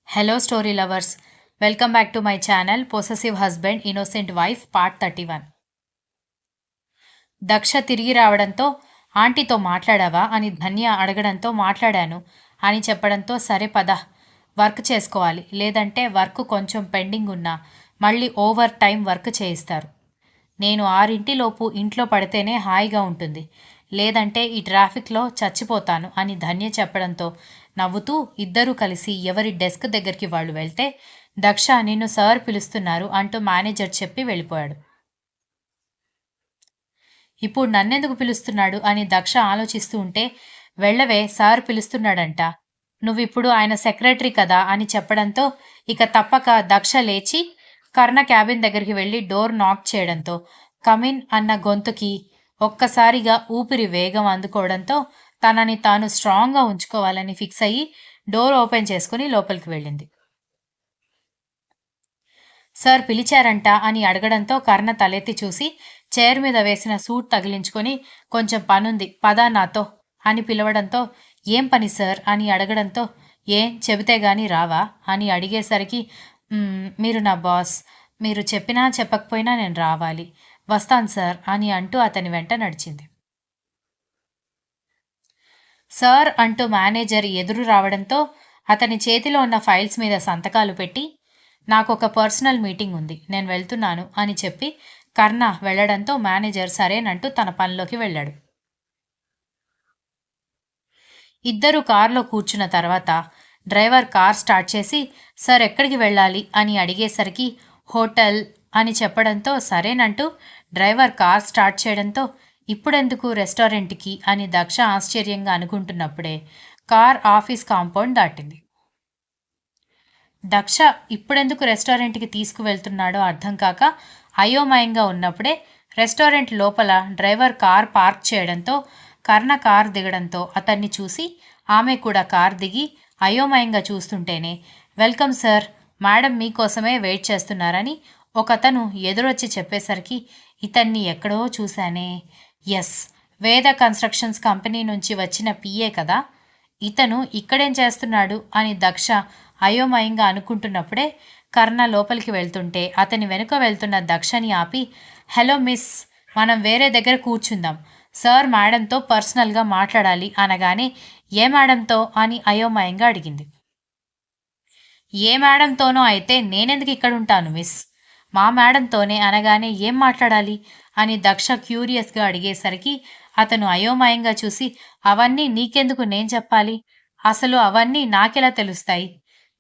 Hello, story lovers. Welcome back to my channel Possessive Husband, Innocent Wife, Part 31. Daksha తిరిగి రావడంతో ఆంటీతో మాట్లాడావా అని ధన్య అడగడంతో మాట్లాడాను అని చెప్పడంతో సరే పద, వర్క్ చేసుకోవాలి, లేదంటే వర్క్ కొంచెం పెండింగ్ ఉన్నా మళ్ళీ ఓవర్ టైం వర్క్ చేయిస్తారు. నేను 6 ఇంట్లో పడితేనే హాయిగా ఉంటుంది, లేదంటే ఈ ట్రాఫిక్లో చచ్చిపోతాను అని ధన్య చెప్పడంతో నవ్వుతూ ఇద్దరూ కలిసి ఎవరి డెస్క్ దగ్గరికి వాళ్ళు వెళ్తే దక్ష నిన్ను సార్ పిలుస్తున్నారు అంటూ మేనేజర్ చెప్పి వెళ్ళిపోయాడు. ఇప్పుడు నన్నెందుకు పిలుస్తున్నాడు అని దక్ష ఆలోచిస్తూ ఉంటే వెళ్ళవే, సార్ పిలుస్తున్నాడంట, నువ్విప్పుడు ఆయన సెక్రటరీ కదా అని చెప్పడంతో ఇక తప్పక దక్ష లేచి కర్ణ క్యాబిన్ దగ్గరికి వెళ్ళి డోర్ నాక్ చేయడంతో కమిన్ అన్న గొంతుకి ఒక్కసారిగా ఊపిరి వేగం అందుకోవడంతో తనని తాను స్ట్రాంగ్గా ఉంచుకోవాలని ఫిక్స్ అయ్యి డోర్ ఓపెన్ చేసుకుని లోపలికి వెళ్ళింది. సార్ పిలిచారంట అని అడగడంతో కర్ణ తలెత్తి చూసి చైర్ మీద వేసిన సూట్ తగిలించుకొని కొంచెం పనుంది పదా నాతో అని పిలవడంతో ఏం పని సార్ అని అడగడంతో ఏం చెబితే గాని రావా అని అడిగేసరికి మీరు నా బాస్, మీరు చెప్పినా చెప్పకపోయినా నేను రావాలి, వస్తాను సార్ అని అంటూ అతని వెంట నడిచింది. సార్ అంటూ మేనేజర్ ఎదురు రావడంతో అతని చేతిలో ఉన్న ఫైల్స్ మీద సంతకాలు పెట్టి నాకు ఒక పర్సనల్ మీటింగ్ ఉంది, నేను వెళ్తున్నాను అని చెప్పి కర్ణ వెళ్లడంతో మేనేజర్ సరేనంటూ తన పనిలోకి వెళ్ళాడు. ఇద్దరు కారులో కూర్చున్న తర్వాత డ్రైవర్ కార్ స్టార్ట్ చేసి సార్ ఎక్కడికి వెళ్ళాలి అని అడిగేసరికి హోటల్ అని చెప్పడంతో సరేనంటూ డ్రైవర్ కార్ స్టార్ట్ చేయడంతో ఇప్పుడెందుకు రెస్టారెంట్కి అని దక్ష ఆశ్చర్యంగా అనుకుంటున్నప్పుడే కార్ ఆఫీస్ కాంపౌండ్ దాటింది. దక్ష ఇప్పుడెందుకు రెస్టారెంట్కి తీసుకువెళ్తున్నాడో అర్థం కాక అయోమయంగా ఉన్నప్పుడే రెస్టారెంట్ లోపల డ్రైవర్ కార్ పార్క్ చేయడంతో కర్ణ కార్ దిగడంతో అతన్ని చూసి ఆమె కూడా కార్ దిగి అయోమయంగా చూస్తుంటేనే వెల్కమ్ సార్, మేడం మీకోసమే వెయిట్ చేస్తున్నారని ఒకతను ఎదురొచ్చి చెప్పేసరికి ఇతన్ని ఎక్కడో చూశానే, ఎస్, వేద కన్స్ట్రక్షన్స్ కంపెనీ నుంచి వచ్చిన పిఏ కదా, ఇతను ఇక్కడేం చేస్తున్నాడు అని దక్ష అయోమయంగా అనుకుంటున్నప్పుడే కర్ణ లోపలికి వెళ్తుంటే అతని వెనుక వెళ్తున్న దక్షని ఆపి హలో మిస్, మనం వేరే దగ్గర కూర్చుందాం, సార్ మేడంతో పర్సనల్గా మాట్లాడాలి అనగానే ఏ మేడంతో అని అయోమయంగా అడిగింది. ఏ మేడంతోనో అయితే నేనెందుకు ఇక్కడ ఉంటాను మిస్, మా మేడంతోనే అనగానే ఏం మాట్లాడాలి అని దక్ష క్యూరియస్గా అడిగేసరికి అతను అయోమయంగా చూసి అవన్నీ నీకెందుకు నేను చెప్పాలి, అసలు అవన్నీ నాకెలా తెలుస్తాయి,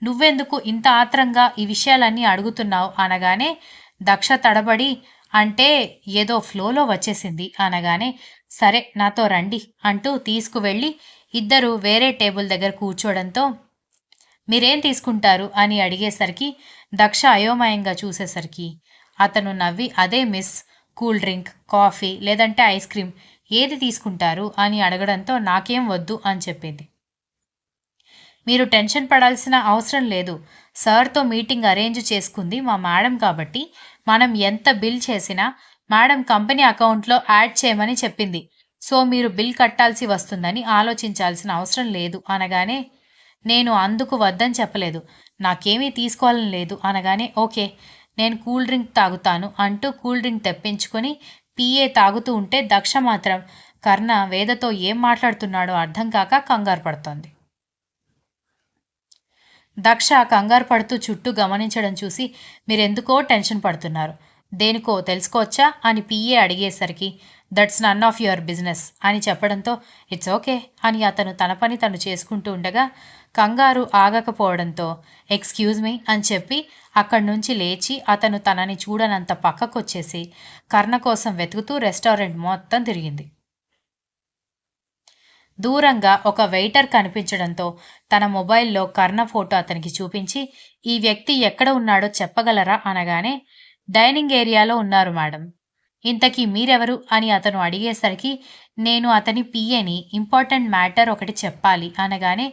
నువ్వెందుకు ఇంత ఆత్రంగా ఈ విషయాలన్నీ అడుగుతున్నావు అనగానే దక్ష తడబడి అంటే ఏదో ఫ్లోలో వచ్చేసింది అనగానే సరే నాతో రండి అంటూ తీసుకువెళ్ళి ఇద్దరు వేరే టేబుల్ దగ్గర కూర్చోవడంతో మీరేం తీసుకుంటారు అని అడిగేసరికి దక్ష అయోమయంగా చూసేసరికి అతను నవ్వి అదే మిస్, కూల్ డ్రింక్, కాఫీ లేదంటే ఐస్ క్రీమ్ ఏది తీసుకుంటారు అని అడగడంతో నాకేం వద్దు అని చెప్పింది. మీరు టెన్షన్ పడాల్సిన అవసరం లేదు, సార్తో మీటింగ్ అరేంజ్ చేసుకుంది మా మేడం కాబట్టి మనం ఎంత బిల్ చేసినా మేడం కంపెనీ అకౌంట్లో యాడ్ చేయమని చెప్పింది, సో మీరు బిల్ కట్టాల్సి వస్తుందని ఆలోచించాల్సిన అవసరం లేదు అనగానే నేను అందుకు వద్దని చెప్పలేదు, నాకేమీ తీసుకోవాలని లేదు అనగానే ఓకే నేను కూల్ డ్రింక్ తాగుతాను అంటూ కూల్ డ్రింక్ తెప్పించుకొని పిఏ తాగుతూ ఉంటే దక్ష మాత్రం కర్ణ వేదతో ఏం మాట్లాడుతున్నాడో అర్థం కాక కంగారు పడుతోంది. దక్ష కంగారు పడుతూ చుట్టూ గమనించడం చూసి మీరెందుకో టెన్షన్ పడుతున్నారు, దేనికో తెలుసుకోవచ్చా అని పిఏ అడిగేసరికి that's none of your business అని చెప్పడంతో ఇట్స్ ఓకే అని అతను తన పని తను చేసుకుంటూ ఉండగా కంగారు ఆగకపోవడంతో ఎక్స్క్యూజ్ మీ అని చెప్పి అక్కడి నుంచి లేచి అతను తనని చూడనంత పక్కకొచ్చేసి కర్ణ కోసం వెతుకుతూ రెస్టారెంట్ మొత్తం తిరిగింది. దూరంగా ఒక వెయిటర్ కనిపించడంతో తన మొబైల్లో కర్ణ ఫోటో అతనికి చూపించి ఈ వ్యక్తి ఎక్కడ ఉన్నాడో చెప్పగలరా అనగానే డైనింగ్ ఏరియాలో ఉన్నారు మేడం, ఇంతకీ మీరెవరు అని అతను అడిగేసరికి నేను అతని పిఏని, ఇంపార్టెంట్ మ్యాటర్ ఒకటి చెప్పాలి అనగానే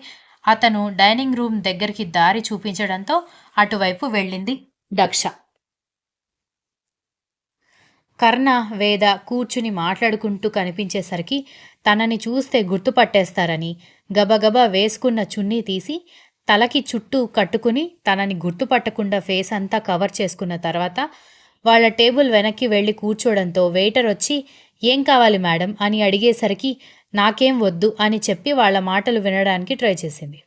అతను డైనింగ్ రూమ్ దగ్గరికి దారి చూపించడంతో అటువైపు వెళ్ళింది దక్ష. కర్ణ వేద కూర్చుని మాట్లాడుకుంటూ కనిపించేసరికి తనని చూస్తే గుర్తుపట్టేస్తారని గబగబా వేసుకున్న చున్నీ తీసి తలకి చుట్టూ కట్టుకుని తనని గుర్తుపట్టకుండా ఫేస్ అంతా కవర్ చేసుకున్న తర్వాత వాళ్ళ టేబుల్ వెనక్కి వెళ్ళి కూర్చోవడంతో వెయిటర్ వచ్చి ఏం కావాలి మేడం అని అడిగేసరికి నాకేం వద్దు అని చెప్పి వాళ్ళ మాటలు వినడానికి ట్రై చేసింది.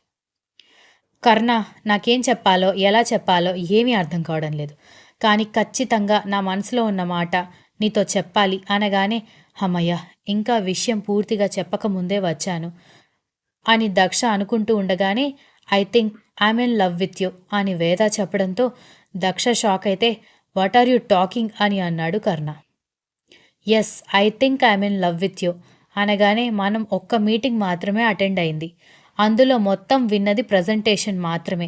కర్ణ నాకేం చెప్పాలో ఎలా చెప్పాలో ఏమీ అర్థం కావడం లేదు. కానీ ఖచ్చితంగా నా మనసులో ఉన్న మాట నీతో చెప్పాలి అనగానే హమ్మయ్య ఇంకా విషయం పూర్తిగా చెప్పకముందే వచ్చాను అని దక్ష అనుకుంటూ ఉండగానే I think I'm in love with you అని వేద చెప్పడంతో దక్ష షాక్ అయితే వాట్ ఆర్ యూ టాకింగ్ అని అన్నాడు Karna. Yes I think I'm in love with you అనగానే మనం ఒక్క మీటింగ్ మాత్రమే అటెండ్ అయింది. అందులో మొత్తం విన్నది ప్రజెంటేషన్ మాత్రమే.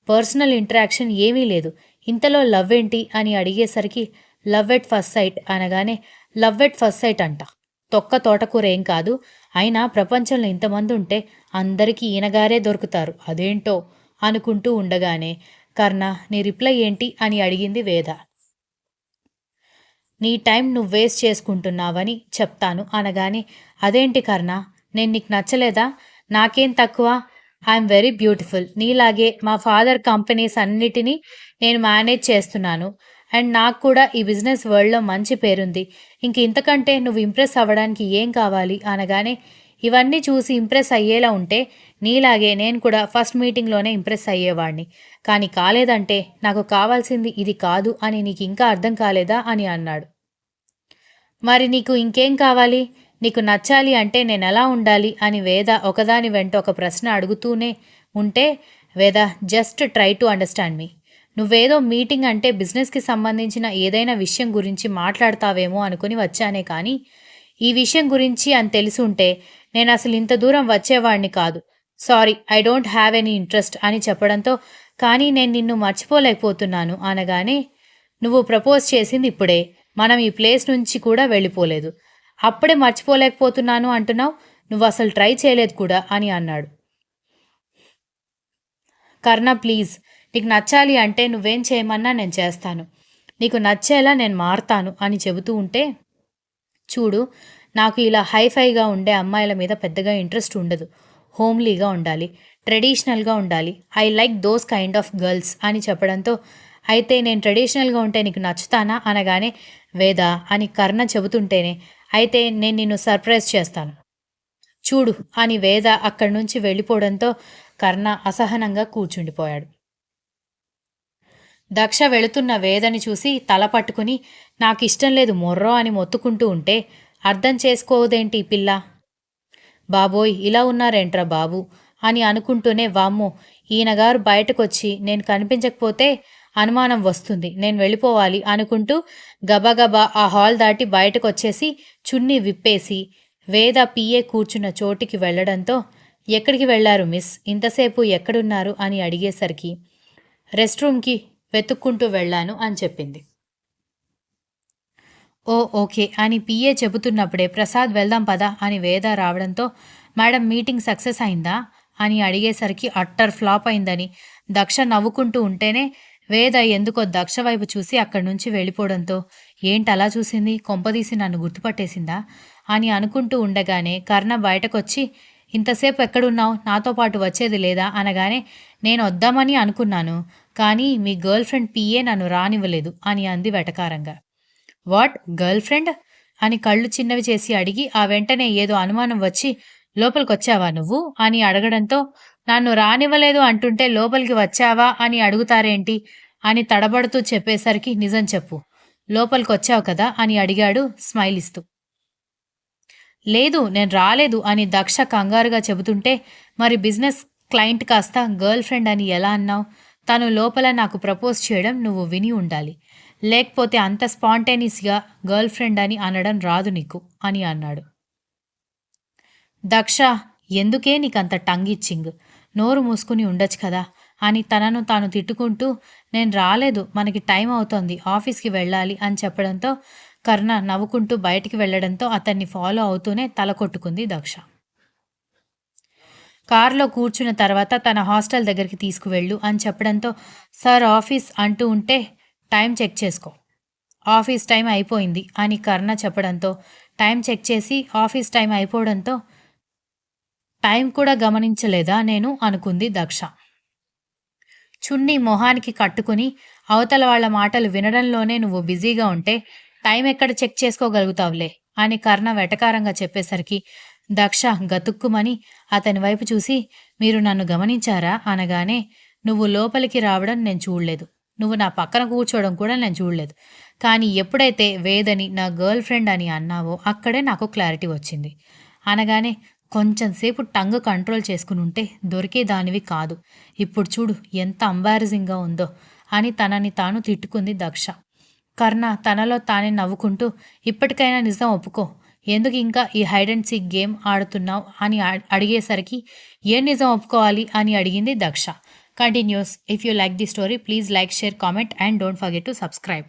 పర్సనల్ ఇంటరాక్షన్ ఏమీ లేదు. ఇంతలో లవ్ ఏంటి అని అడిగేసరికి లవ్ ఎట్ ఫస్ట్ సైట్ అనగానే లవ్ ఎట్ ఫస్ట్ సైట్ అంట. తొక్క తోటకూర ఏం కాదు. అయినా ప్రపంచంలో ఇంతమంది ఉంటే అందరికీ ఈయనగారే దొరుకుతారు అదేంటో అనుకుంటూ ఉండగానే కర్ణ నీ రిప్లై ఏంటి అని అడిగింది వేద. నీ టైం నువ్వు వేస్ట్ చేసుకుంటున్నావని చెప్తాను అనగానే అదేంటి కర్ణ నేను నీకు నచ్చలేదా? నాకేం తక్కువ? I'm very beautiful. నీలాగే మా ఫాదర్ కంపెనీస్ అన్నిటినీ నేను మేనేజ్ చేస్తున్నాను. అండ్ నాకు కూడా ఈ బిజినెస్ వరల్డ్లో మంచి పేరుంది. ఇంక ఇంతకంటే నువ్వు ఇంప్రెస్ అవ్వడానికి ఏం కావాలి అనగానే ఇవన్నీ చూసి ఇంప్రెస్ అయ్యేలా ఉంటే నీలాగే నేను కూడా ఫస్ట్ మీటింగ్లోనే ఇంప్రెస్ అయ్యేవాడిని. కానీ కాలేదంటే నాకు కావాల్సింది ఇది కాదు అని నీకు ఇంకా అర్థం కాలేదా అని అన్నాడు. మరి నీకు ఇంకేం కావాలి? నీకు నచ్చాలి అంటే నేను ఎలా ఉండాలి అని వేద ఒకదాని వెంట ఒక ప్రశ్న అడుగుతూనే ఉంటే వేద జస్ట్ ట్రై టు అండర్స్టాండ్ మీ. నువ్వేదో మీటింగ్ అంటే బిజినెస్కి సంబంధించిన ఏదైనా విషయం గురించి మాట్లాడతావేమో అనుకుని వచ్చానే కానీ ఈ విషయం గురించి అని తెలిసి ఉంటే నేను అసలు ఇంత దూరం వచ్చేవాడిని కాదు. Sorry I don't have any interest అని చెప్పడంతో కానీ నేను నిన్ను మర్చిపోలేకపోతున్నాను అనగానే నువ్వు ప్రపోజ్ చేసింది ఇప్పుడే. మనం ఈ ప్లేస్ నుంచి కూడా వెళ్ళిపోలేదు. అప్పుడే మర్చిపోలేకపోతున్నాను అంటున్నావు. నువ్వు అసలు ట్రై చేయలేదు కూడా అని అన్నాడు. కర్ణ ప్లీజ్ నీకు నచ్చాలి అంటే నువ్వేం చేయమన్నా నేను చేస్తాను. నీకు నచ్చేలా నేను మారుతాను అని చెబుతూ ఉంటే చూడు నాకు ఇలా హైఫైగా ఉండే అమ్మాయిల మీద పెద్దగా ఇంట్రెస్ట్ ఉండదు. హోమ్లీగా ఉండాలి, ట్రెడిషనల్గా ఉండాలి. I like those kind of girls అని చెప్పడంతో అయితే నేను ట్రెడిషనల్గా ఉంటే నీకు నచ్చుతానా అనగానే వేద అని కర్ణ చెబుతుంటేనే అయితే నేను నిన్ను సర్ప్రైజ్ చేస్తాను చూడు అని వేద అక్కడి నుంచి వెళ్ళిపోవడంతో కర్ణ అసహనంగా కూర్చుండిపోయాడు. దక్ష వెళుతున్న వేదని చూసి తల పట్టుకుని నాకు ఇష్టం లేదు మొర్రో అని మొత్తుకుంటూ ఉంటే అర్థం చేసుకోదేంటి పిల్ల? బాబోయ్ ఇలా ఉన్నారేంట్రా బాబు అని అనుకుంటూనే వామ్మో ఈయనగారు బయటకొచ్చి నేను కనిపించకపోతే అనుమానం వస్తుంది, నేను వెళ్ళిపోవాలి అనుకుంటూ గబగబా ఆ హాల్ దాటి బయటకొచ్చేసి చున్నీ విప్పేసి వేద పిఏ కూర్చున్న చోటికి వెళ్లడంతో ఎక్కడికి వెళ్లారు మిస్? ఇంతసేపు ఎక్కడున్నారు అని అడిగేసరికి రెస్ట్ రూమ్కి వెతుక్కుంటూ వెళ్ళాను అని చెప్పింది. ఓ ఓకే అని పిఏ చెబుతున్నప్పుడే ప్రసాద్ వెళ్దాం పదా అని వేద రావడంతో మేడం మీటింగ్ సక్సెస్ అయిందా అని అడిగేసరికి అట్టర్ ఫ్లాప్ అయిందని దక్ష నవ్వుకుంటూ ఉంటేనే వేద ఎందుకో దక్ష వైపు చూసి అక్కడి నుంచి వెళ్ళిపోవడంతో ఏంటి అలా చూసింది? కొంపదీసి నన్ను గుర్తుపట్టేసిందా అని అనుకుంటూ ఉండగానే కర్ణ బయటకొచ్చి ఇంతసేపు ఎక్కడున్నావు? నాతో పాటు వచ్చేది లేదా అనగానే నేను వద్దామని అనుకున్నాను కానీ మీ గర్ల్ ఫ్రెండ్ పిఏ నన్ను రానివ్వలేదు అని అంది వెటకారంగా. వాట్ గర్ల్ ఫ్రెండ్ అని కళ్ళు చిన్నవి చేసి అడిగి ఆ వెంటనే ఏదో అనుమానం వచ్చి లోపలికొచ్చావా నువ్వు అని అడగడంతో నన్ను రానివ్వలేదు అంటుంటే లోపలికి వచ్చావా అని అడుగుతారేంటి అని తడబడుతూ చెప్పేసరికి నిజం చెప్పు లోపలికొచ్చావు కదా అని అడిగాడు స్మైల్ ఇస్తూ. లేదు నేను రాలేదు అని దక్ష కంగారుగా చెబుతుంటే మరి బిజినెస్ క్లయింట్ కాస్త గర్ల్ ఫ్రెండ్ అని ఎలా అన్నావు? తను లోపల నాకు ప్రపోజ్ చేయడం నువ్వు విని ఉండాలి, లేకపోతే అంత స్పాంటేనియస్గా గర్ల్ ఫ్రెండ్ అని అనడం రాదు నీకు అని అన్నాడు. దక్ష ఎందుకే నీకంత టంగ్ ఇచ్చింగ్, నోరు మూసుకుని ఉండొచ్చు కదా అని తనను తాను తిట్టుకుంటూ నేను రాలేదు మనకి టైం అవుతోంది ఆఫీస్కి వెళ్ళాలి అని చెప్పడంతో కర్ణ నవ్వుకుంటూ బయటికి వెళ్లడంతో అతన్ని ఫాలో అవుతూనే తల కొట్టుకుంది దక్ష. కారులో కూర్చున్న తర్వాత తన హాస్టల్ దగ్గరికి తీసుకువెళ్ళు అని చెప్పడంతో సార్ ఆఫీస్ అంటూ ఉంటే టైం చెక్ చేసుకో, ఆఫీస్ టైం అయిపోయింది అని కర్ణ చెప్పడంతో టైం చెక్ చేసి ఆఫీస్ టైం అయిపోవడంతో టైం కూడా గమనించలేదా నేను అనుకుంది దక్ష. చున్నీ మొహానికి కట్టుకుని అవతల వాళ్ళ మాటలు వినడంలోనే నువ్వు బిజీగా ఉంటే టైం ఎక్కడ చెక్ చేసుకోగలుగుతావులే అని కర్ణ వెటకారంగా చెప్పేసరికి దక్ష గతుక్కుమని అతని వైపు చూసి మీరు నన్ను గమనించారా అనగానే నువ్వు లోపలికి రావడం నేను చూడలేదు. నువ్వు నా పక్కన కూర్చోవడం కూడా నేను చూడలేదు. కానీ ఎప్పుడైతే వేదని నా గర్ల్ ఫ్రెండ్ అని అన్నావో అక్కడే నాకు క్లారిటీ వచ్చింది అనగానే కొంచెం సేపు టంగ్ కంట్రోల్ చేసుకుని ఉంటే దొరికేదానివి కాదు. ఇప్పుడు చూడు ఎంత అంబారజింగ్గా ఉందో అని తనని తాను తిట్టుకుంది దక్ష. కర్ణ తనలో తానే నవ్వుకుంటూ ఇప్పటికైనా నిజం ఒప్పుకో, ఎందుకు ఇంకా ఈ హైడ్ అండ్ సీక్ గేమ్ ఆడుతున్నావు అని అడిగేసరికి ఏం నిజం ఒప్పుకోవాలి అని అడిగింది Daksha. Continuous. If you like the story please like, share, comment and don't forget to subscribe.